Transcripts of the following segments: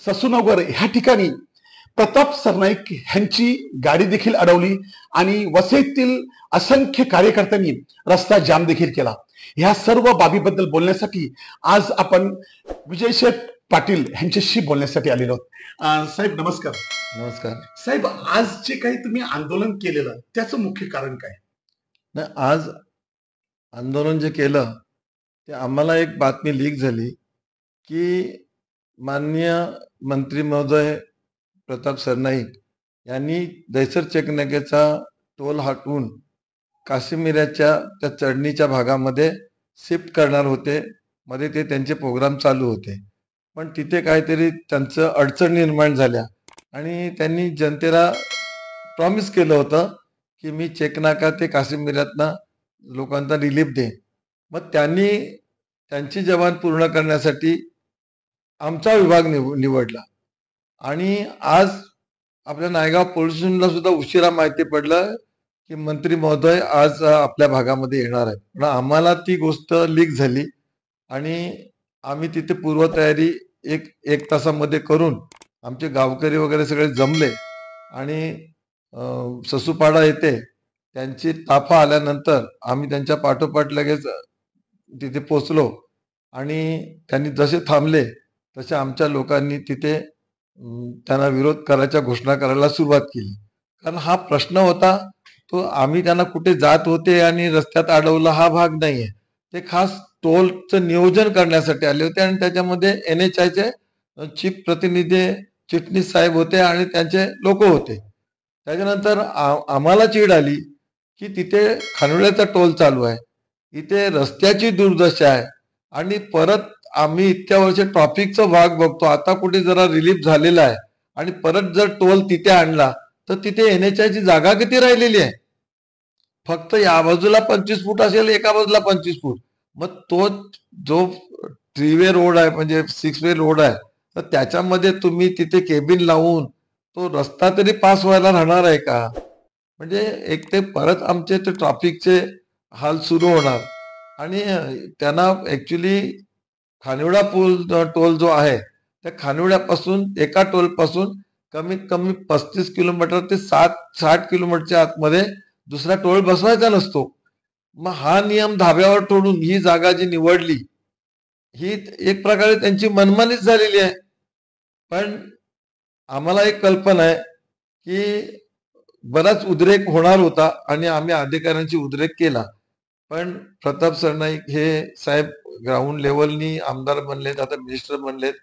ससूनगर ह्या ठिकाणी प्रताप सरनाईक यांची गाडी देखील अडवली आणि वसईतील असंख्य कार्यकर्त्यांनी रस्ता जाम देखील केला. ह्या सर्व बाबीबद्दल बोलण्यासाठी आज आपण विजय शेठ पाटील यांच्याशी बोलण्यासाठी आलेलो आहोत. साहेब नमस्कार. नमस्कार साहेब, आज जे काही तुम्ही आंदोलन केलेलं त्याचं मुख्य कारण काय? नाही, आज आंदोलन जे केलं ते आम्हाला एक बातमी लीक झाली की माननीय मंत्री महोदय प्रताप सरनाईक यांनी दैसर चेकनाक्याचा टोल हटवून काश्मीराच्या त्या चढणीच्या भागामध्ये शिफ्ट करणार होते. मध्ये ते त्यांचे प्रोग्राम चालू होते, पण तिथे काहीतरी त्यांचं अडचण निर्माण झाल्या आणि त्यांनी जनतेला प्रॉमिस केलं होतं की मी चेकनाका ते काश्मीरातनं लोकांना रिलीफ दे. मग त्यांनी त्यांची जबान पूर्ण करण्यासाठी आमचा विभाग निवडला आणि आज आपल्या नायगाव पोलीस स्टेशनला सुद्धा उशिरा माहिती पडलं की मंत्री महोदय आज आपल्या भागामध्ये येणार आहेत. पण आम्हाला ती गोष्ट लीक झाली आणि आम्ही तिथे पूर्वतयारी एक तासामध्ये करून आमचे गावकरी वगैरे सगळे जमले आणि ससूपाडा येथे त्यांची ताफा आल्यानंतर आम्ही त्यांच्या पाठोपाठ लगेच तिथे पोचलो आणि त्यांनी जसे थांबले तसे आमच्या लोकांनी तिथे त्यांना विरोध करायच्या घोषणा करायला सुरुवात केली. कारण हा प्रश्न होता तो आम्ही त्यांना कुठे जात होते आणि रस्त्यात अडवलं हा भाग नाहीये. ते खास टोलचं नियोजन करण्यासाठी आले होते आणि त्याच्यामध्ये NHI चे चीफ प्रतिनिधी चिटणीस साहेब होते आणि त्यांचे लोक होते. त्याच्यानंतर आम्हाला चीड आली की तिथे खानोळ्याचा टोल चालू आहे, इथे रस्त्याची दुर्दशा आहे आणि परत आम्ही इतक्या वर्ष ट्रॉफिकचा भाग बघतो, आता कुठे जरा रिलीफ झालेला आहे आणि परत जर टोल तिथे आणला तर तिथे NHI ची जागा किती राहिलेली आहे? फक्त या बाजूला 25 फूट असेल, एका बाजूला 25 फूट. मग तो जो 3 वे रोड आहे म्हणजे 6 वे रोड आहे, तर त्याच्यामध्ये तुम्ही तिथे केबिन लावून तो रस्ता तरी पास व्हायला राहणार आहे का? म्हणजे एक ते परत आमचे ते ट्रॅफिकचे हाल सुरू होणार आणि त्यांना ऍक्च्युली खानिवडा टोल जो आहे त्या खानिवड्यापासून एका टोल पासून कमीत कमी 35 किलोमीटर ते 60 किलोमीटरच्या आतमध्ये दुसरा टोल बसवायचा नसतो. मग हा नियम धाब्यावर तोडून ही जागा जी निवडली ही एक प्रकारे त्यांची मनमानीच झालेली आहे. पण आम्हाला एक कल्पना आहे की बराच उद्रेक होणार होता आणि आम्ही अधिकाऱ्यांची उद्रेक केला. पण प्रताप सरनाईक हे साहेब ग्राउंड लेवलनी आमदार बनलेत, आता मिनिस्टर बनलेत.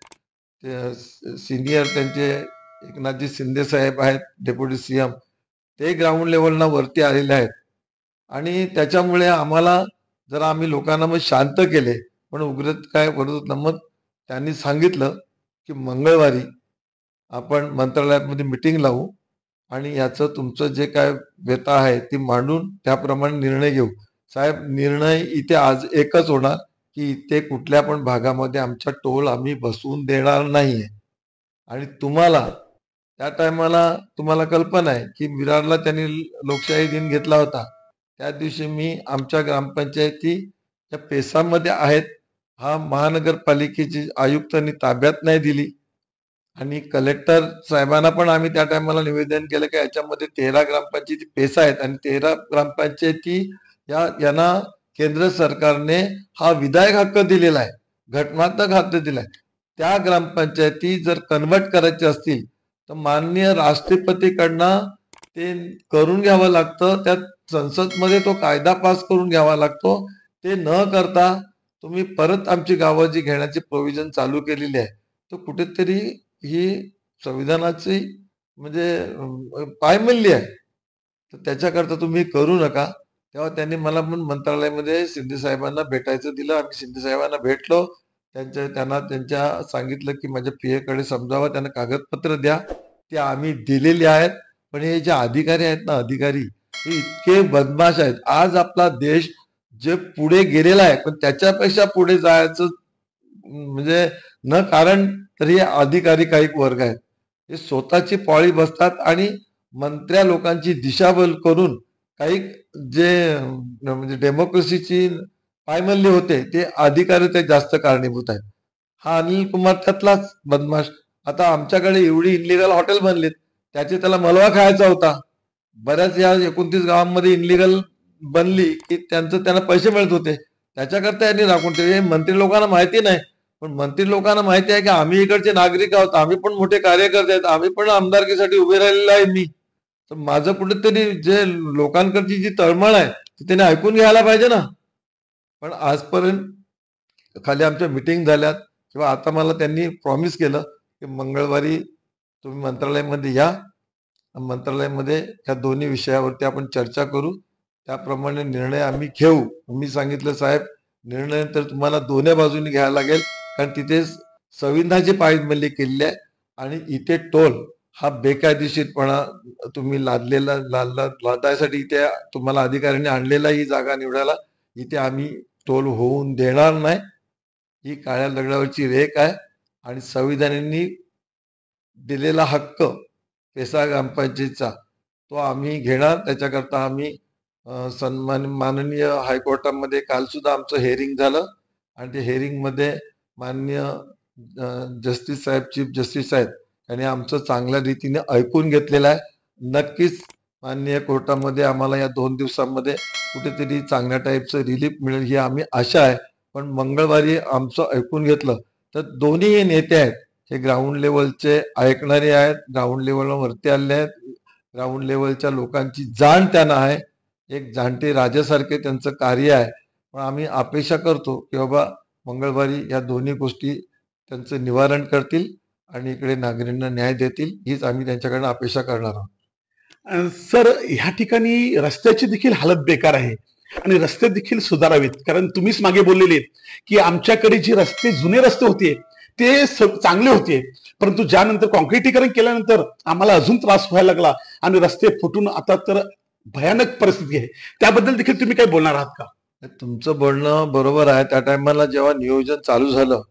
सिनियर त्यांचे एकनाथजी शिंदे साहेब आहेत डेप्युटी CM, ते ग्राउंड लेवलना वरती आलेले आहेत आणि त्याच्यामुळे आम्हाला जरा आम्ही लोकांना मग शांत केले. पण उग्रत काय करत मग त्यांनी सांगितलं की मंगळवारी आपण मंत्रालयामध्ये मिटिंग लावू आणि याचं तुमचं जे काय व्यथा आहे ती मांडून त्याप्रमाणे निर्णय घेऊ. साहेब, निर्णय इथे आज एकच होणार की इथे कुठल्या पण भागामध्ये आमचा टोल आम्ही बसवून देणार नाहीये. आणि तुम्हाला त्या टायमाला तुम्हाला कल्पना आहे की विरारला त्यांनी लोकशाही दिन घेतला होता. त्या दिवशी मी आमच्या ग्रामपंचायती त्या पेसामध्ये आहेत हा महानगरपालिकेची आयुक्तांनी ताब्यात नाही दिली आणि कलेक्टर साहेबांना पण आम्ही त्या टायमाला निवेदन केलं की याच्यामध्ये 13 ग्रामपंचायती पेसा आहेत आणि 13 ग्रामपंचायती यांना केंद्र सरकारने हा विधायक हक्क दिलेला आहे, घटनात्मक हक्क दिलाय. त्या ग्रामपंचायती जर कन्वर्ट करायचे असतील तर माननीय राष्ट्रपतीकडनं ते करून घ्यावं लागतं, त्या संसदमध्ये तो कायदा पास करून घ्यावा लागतो. ते न करता तुम्ही परत आमची गावं जी घेण्याची प्रोव्हिजन चालू केलेली आहे तर कुठेतरी ही संविधानाची म्हणजे पायमल्ली आहे. तर त्याच्याकरता तुम्ही करू नका. तेव्हा त्यांनी मला पण मंत्रालयामध्ये शिंदे साहेबांना भेटायचं दिलं. आम्ही शिंदे साहेबांना भेटलो. त्यांच्या सांगितलं की माझ्या PA कडे समजावं, त्यांना कागदपत्र द्या. ते आम्ही दिलेली आहेत. पण हे जे अधिकारी आहेत ना, अधिकारी हे इतके बदमाश आहेत. आज आपला देश जे पुढे गेलेला आहे पण त्याच्यापेक्षा पुढे जायचं म्हणजे न कारण तर हे अधिकारी काही वर्ग आहेत, हे स्वतःची पाळी बसतात आणि मंत्र्या लोकांची दिशाभूल करून काही जे म्हणजे डेमोक्रेसीची पायमल्ली होते ते अधिकारी ते जास्त कारणीभूत आहेत. हा अनिल कुमार त्यातलाच बदमाश आता आमच्याकडे एवढी इनलिगल हॉटेल बनलीत, त्याचे त्याला मलवा खायचा होता. बऱ्याच या 29 गावांमध्ये इनलिगल बनली की त्यांना पैसे मिळत होते, त्याच्याकरता यांनी राखून ठेवले. हे मंत्री लोकांना माहिती नाही, पण मंत्री लोकांना माहिती आहे की आम्ही इकडचे नागरिक आहोत, आम्ही पण मोठे कार्यकर्ते आहेत, आम्ही पण आमदारकीसाठी उभे राहिलेलो आहे. मी तर माझं कुठेतरी जे लोकांकडची जी तळमळ आहे ती त्यांनी ऐकून घ्यायला पाहिजे ना. पण आजपर्यंत खाली आमच्या मिटिंग झाल्यात किंवा आता मला त्यांनी प्रॉमिस केलं की मंगळवारी तुम्ही मंत्रालयामध्ये या, मंत्रालयामध्ये ह्या दोन्ही विषयावरती आपण चर्चा करू, त्याप्रमाणे निर्णय आम्ही घेऊ. मी सांगितलं साहेब, निर्णय तर तुम्हाला दोन्ही बाजूनी घ्यायला लागेल, कारण तिथे संविधानाची पायमल्ली केलेली आहे आणि इथे टोल हा बेकायदेशीरपणा तुम्ही लादायसाठी इथे तुम्हाला अधिकाऱ्यांनी आणलेला ही जागा निवडायला, इथे आम्ही टोल होऊन देणार नाही. ही काळ्या दगडावरची रेख आहे आणि संविधानाने दिलेला हक्क पेसा ग्रामपंचायतीचा तो आम्ही घेणार. त्याच्याकरता आम्ही माननीय हायकोर्टामध्ये काल सुद्धा आमचं हेअरिंग झालं आणि ते हेअरिंग मध्ये माननीय जस्टिस साहेब, चीफ जस्टिस साहेब यांनी आमचं चांगल्या रीतीने ऐकून घेतलेलं आहे. नक्कीच माननीय कोर्टामध्ये आम्हाला या 2 दिवसांमध्ये कुठेतरी चांगल्या टाईपचं रिलीफ मिळेल ही आम्ही आशा आहे. पण मंगळवारी आमचं ऐकून घेतलं तर दोन्ही हे नेते आहेत, हे ग्राउंड लेवलचे ऐकणारे आहेत, ग्राउंड लेवलला वरती आले आहेत, ग्राउंड लेवलच्या लोकांची जाण त्यांना आहे, एक जाणते राजासारखे त्यांचं कार्य आहे. पण आम्ही अपेक्षा करतो की बाबा मंगळवारी या दोन्ही गोष्टी त्यांचं निवारण करतील आणि इकडे नागरिकांना न्याय देतील, हीच आम्ही त्यांच्याकडनं अपेक्षा करणार आहोत. सर, ह्या ठिकाणी रस्त्याची देखील हालत बेकार आहे आणि रस्ते देखील सुधारावेत, कारण तुम्हीच मागे बोललेले की आमच्याकडे जे रस्ते, जुने रस्ते होते ते चांगले होते, परंतु ज्यानंतर कॉन्क्रिटीकरण केल्यानंतर आम्हाला अजून त्रास व्हायला लागला आणि रस्ते फुटून आता तर भयानक परिस्थिती आहे. त्याबद्दल देखील तुम्ही काय बोलणार आहात का? तुमचं बोलणं बरोबर आहे. त्या टायमाला जेव्हा नियोजन चालू झालं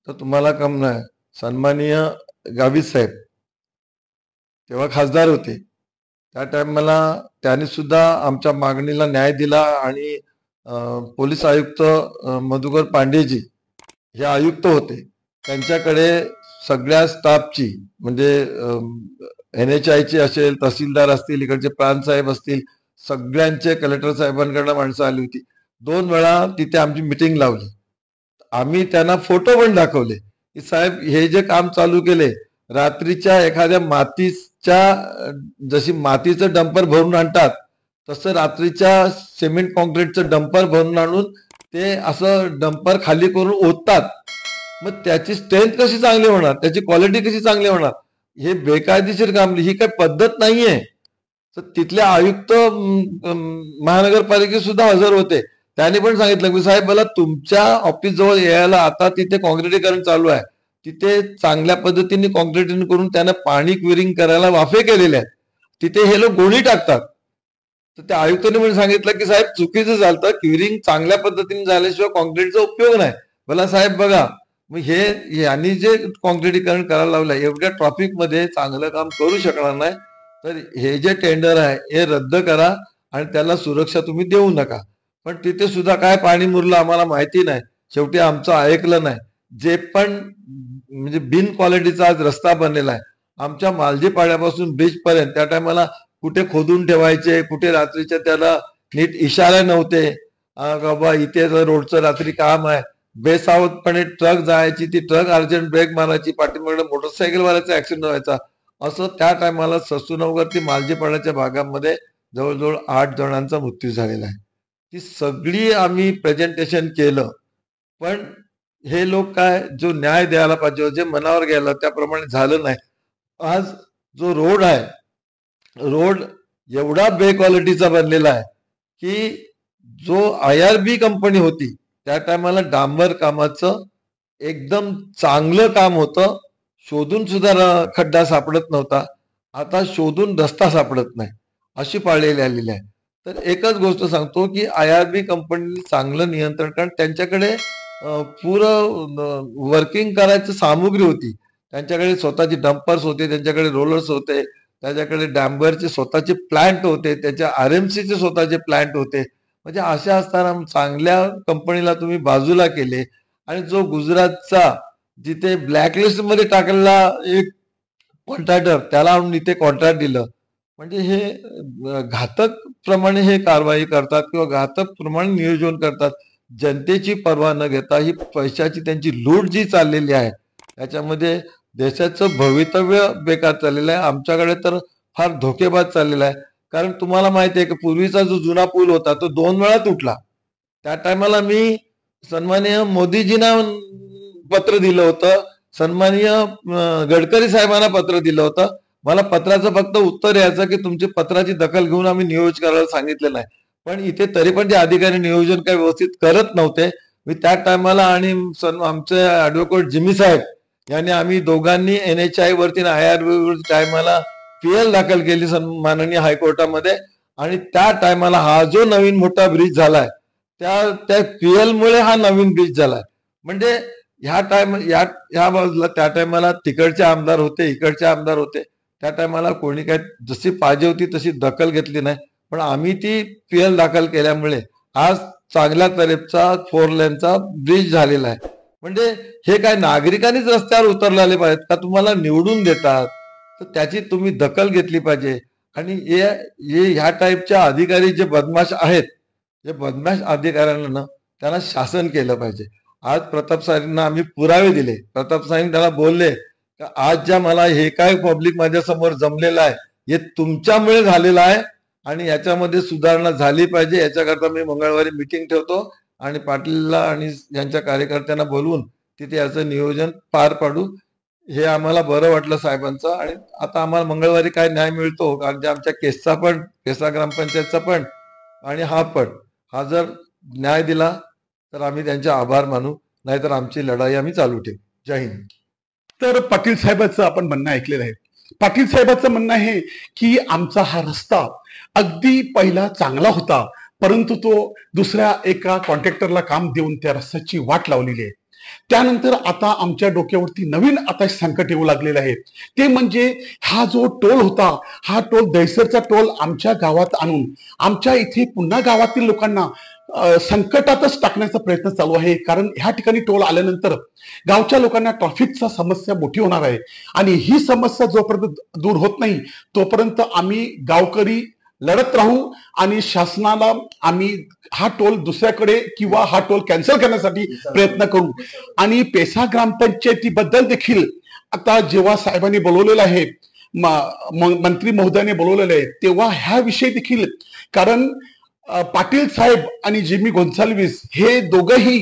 तर तुम्हाला कम नाही, सन्माननीय गावित साहेब तेव्हा खासदार होते, त्या टायमाला त्यांनी सुद्धा आमच्या मागणीला न्याय दिला आणि पोलीस आयुक्त मधुकर पांडेजी हे आयुक्त होते, त्यांच्याकडे सगळ्या स्टाफची म्हणजे NHI असेल, तहसीलदार असतील, इकडचे प्रांत साहेब असतील, सगळ्यांचे कलेक्टर साहेबांकडे माणसं आली होती. 2 वेळा तिथे आमची मिटिंग लावली. आम्ही त्यांना फोटो पण दाखवले की साहेब हे जे काम चालू केले, रात्रीच्या एखाद्या मातीच्या, जशी मातीचं डंपर भरून आणतात तसं रात्रीच्या सिमेंट कॉन्क्रीटचं डंपर भरून आणून ते असं डंपर खाली करून ओततात. मग त्याची स्ट्रेंथ कशी चांगली होणार, त्याची क्वालिटी कशी चांगली होणार? हे बेकायदेशीर काम, ही काही पद्धत नाहीये. तर तिथले आयुक्त महानगरपालिकेत सुद्धा हजर होते, त्यांनी पण सांगितलं की साहेब मला तुमच्या ऑफिस जवळ यायला, आता तिथे कॉन्क्रिटीकरण चालू आहे, तिथे चांगल्या पद्धतीने कॉन्क्रिटीकरण करून त्यांना पाणी क्युरिंग करायला वाफे केलेले आहेत, तिथे हे लोक गोणी टाकतात. तर त्या आयुक्तांनी पण सांगितलं की साहेब चुकीचं झालं, क्युरिंग चांगल्या पद्धतीने झाल्याशिवाय कॉन्क्रीटचा उपयोग नाही. मला साहेब बघा, मग हे यांनी जे कॉन्क्रिटीकरण करायला लावलंय, एवढ्या ट्रॉफिक मध्ये चांगलं काम करू शकणार नाही, तर हे जे टेंडर आहे हे रद्द करा आणि त्याला सुरक्षा तुम्ही देऊ नका. पण तिथे सुद्धा काय पाणी मुरलं आम्हाला माहिती नाही, शेवटी आमचं ऐकलं नाही. जे पण म्हणजे बिन क्वालिटीचा आज रस्ता बनलेला आहे, आमच्या मालजीपाड्यापासून ब्रिज पर्यंत, त्या टायमाला कुठे खोदून ठेवायचे, कुठे रात्रीच्या त्याला नीट इशारे नव्हते, बाबा इथे रोडचं रात्री काम आहे, बेसावधपणे ट्रक जायची, ती ट्रक अर्जंट ब्रेक मारायची, पाठीमागे मोटरसायकल वाल्याचा ऍक्सिडेंट व्हायचा. असं त्या टायमाला ससूनवरती मालजीपाड्याच्या भागामध्ये जवळजवळ 8 जणांचा मृत्यू झालेला आहे. ती सगळी आम्ही प्रेझेंटेशन केलं, पण हे लोक काय, जो न्याय द्यायला पाहिजे, जे मनावर घ्यायला, त्याप्रमाणे झालं नाही. आज जो रोड आहे, रोड एवढा बेक्वालिटीचा बनलेला आहे की जो IRB कंपनी होती त्या टायमाला डांबर कामाचं एकदम चांगलं काम होतं, शोधून सुद्धा खड्डा सापडत नव्हता, आता शोधून रस्ता सापडत नाही, अशी पाळलेली आलेली आहे. तर एकच गोष्ट सांगतो की IRB कंपनी चांगलं नियंत्रण, कारण त्यांच्याकडे पुरं वर्किंग करायचं सामुग्री होती, त्यांच्याकडे स्वतःचे डंपर्स होते, त्यांच्याकडे रोलर्स होते, त्याच्याकडे डॅम्बरचे स्वतःचे प्लांट होते, त्याच्या RMCचे स्वतःचे प्लांट होते. म्हणजे अशा असताना चांगल्या कंपनीला तुम्ही बाजूला केले आणि जो गुजरातचा जिथे ब्लॅकलिस्ट मध्ये टाकलेला एक कॉन्ट्रॅक्टर त्याला आणून इथे कॉन्ट्रॅक्ट दिलं. म्हणजे हे घातक प्रमाणे हे कारवाई करतात किंवा घातक प्रमाणे नियोजन करतात. जनतेची पर्वा न घेता ही पैशाची त्यांची लूट जी चाललेली आहे त्याच्यामध्ये देशाचं भवितव्य बेकार चाललेलं आहे. आमच्याकडे तर फार धोकेबाज चाललेला आहे. कारण तुम्हाला माहिती आहे की पूर्वीचा जो जुना पूल होता तो 2 वेळा तुटला. त्या टायमाला मी सन्माननीय मोदीजींना पत्र दिलं होतं, सन्माननीय गडकरी साहेबांना पत्र दिलं होतं. मला पत्राचं फक्त उत्तर यायचं की तुमची पत्राची दखल घेऊन आम्ही नियोजन करायला सांगितलेलं आहे. पण इथे तरी पण ते अधिकारी नियोजन काही व्यवस्थित करत नव्हते. मी त्या टायमाला आणि आमचे ऍडव्होकेट जिमी साहेब यांनी आम्ही दोघांनी NHI वरती IR वरती टायमाला PL दाखल केली माननीय हायकोर्टामध्ये. आणि त्या टायमाला हा जो नवीन मोठा ब्रिज झालाय त्या PL मुळे हा नवीन ब्रिज झालाय. म्हणजे ह्या बाजूला त्या टायमाला तिकडचे आमदार होते, इकडचे आमदार होते. त्या टायमाला कोणी काय जशी पाहिजे होती तशी दखल घेतली नाही. पण आम्ही ती PL दाखल केल्यामुळे आज चांगल्या तऱ्हेचा 4 लेनचा ब्रिज झालेला आहे. म्हणजे हे काय नागरिकांनीच रस्त्यावर उतरलेले पाहिजेत का? तुम्हाला निवडून देतात तर त्याची तुम्ही दखल घेतली पाहिजे. आणि ह्या टाईपच्या अधिकारी जे बदमाश आहेत, जे बदमाश अधिकाऱ्यांना ना त्यांना शासन केलं पाहिजे. आज प्रताप साहेबांना आम्ही पुरावे दिले. प्रताप साहेब त्याला बोलले की आज ज्या मला हे काय पब्लिक माझ्या समोर जमलेलं आहे हे तुमच्यामुळे झालेलं आहे आणि याच्यामध्ये सुधारणा झाली पाहिजे. याच्याकरता मी मंगळवारी मीटिंग ठेवतो आणि पाटीलला आणि यांच्या कार्यकर्त्यांना बोलवून तिथे याचं नियोजन पार पाडू. हे आम्हाला बरं वाटलं साहेबांचं. आणि आता आम्हाला मंगळवारी काय न्याय मिळतो कारण आमच्या केसचा पण, केसा ग्रामपंचायतचा पण आणि हा जर न्याय दिला तर आम्ही त्यांचे आभार मानू, नाहीतर आमची लढाई आम्ही चालू ठेवू. जय हिंद. तर पाटील साहेबांचं आपण म्हणणं ऐकलेलं आहे. पाटील साहेबांचं म्हणणं आहे की आमचा हा रस्ता अगदी पहिला चांगला होता, परंतु तो दुसऱ्या एका कॉन्ट्रॅक्टरला काम देऊन त्या रस्त्याची वाट लावलेली आहे. त्यानंतर आता आमच्या डोक्यावरती नवीन आता संकट येऊ लागलेलं आहे. ते म्हणजे हा जो टोल होता, हा टोल दहिसरचा टोल आमच्या गावात आणून आमच्या इथे पुन्हा गावातील लोकांना संकटातच टाकण्याचा प्रयत्न चालू आहे. कारण ह्या ठिकाणी टोल आल्यानंतर गावच्या लोकांना ट्रॅफिकचा समस्या मोठी होणार आहे. आणि ही समस्या जोपर्यंत दूर होत नाही तोपर्यंत आम्ही गावकरी लढत राहू आणि शासनाला आम्ही हा टोल दुसऱ्याकडे किंवा हा टोल कॅन्सल करण्यासाठी प्रयत्न करू. आणि पेसा ग्रामपंचायतीबद्दल देखील आता जेव्हा साहेबांनी बोलवलेलं आहे, मंत्री महोदयाने बोलवलेलं आहे, तेव्हा ह्या विषयी देखील, कारण पाटील साहेब आणि जिमी गोन्साल्विस हे दोघंही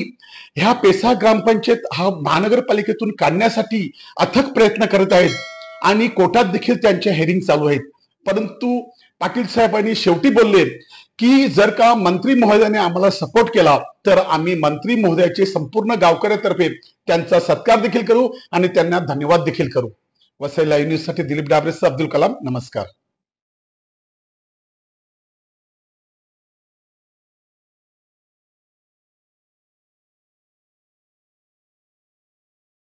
ह्या पेसा ग्रामपंचायत हा महानगरपालिकेतून काढण्यासाठी अथक प्रयत्न करत आहेत आणि कोर्टात देखील त्यांच्या हेरिंग चालू आहेत. परंतु पाटील साहेबांनी शेवटी बोलले की जर का मंत्री महोदयाने आम्हाला सपोर्ट केला तर आम्ही मंत्री महोदयाचे संपूर्ण गावकऱ्यातर्फे त्यांचा सत्कार देखील करू आणि त्यांना धन्यवाद देखील करू. वसई लाईव्ह न्यूज साठी दिलीप डाबरे, अब्दुल कलाम, नमस्कार.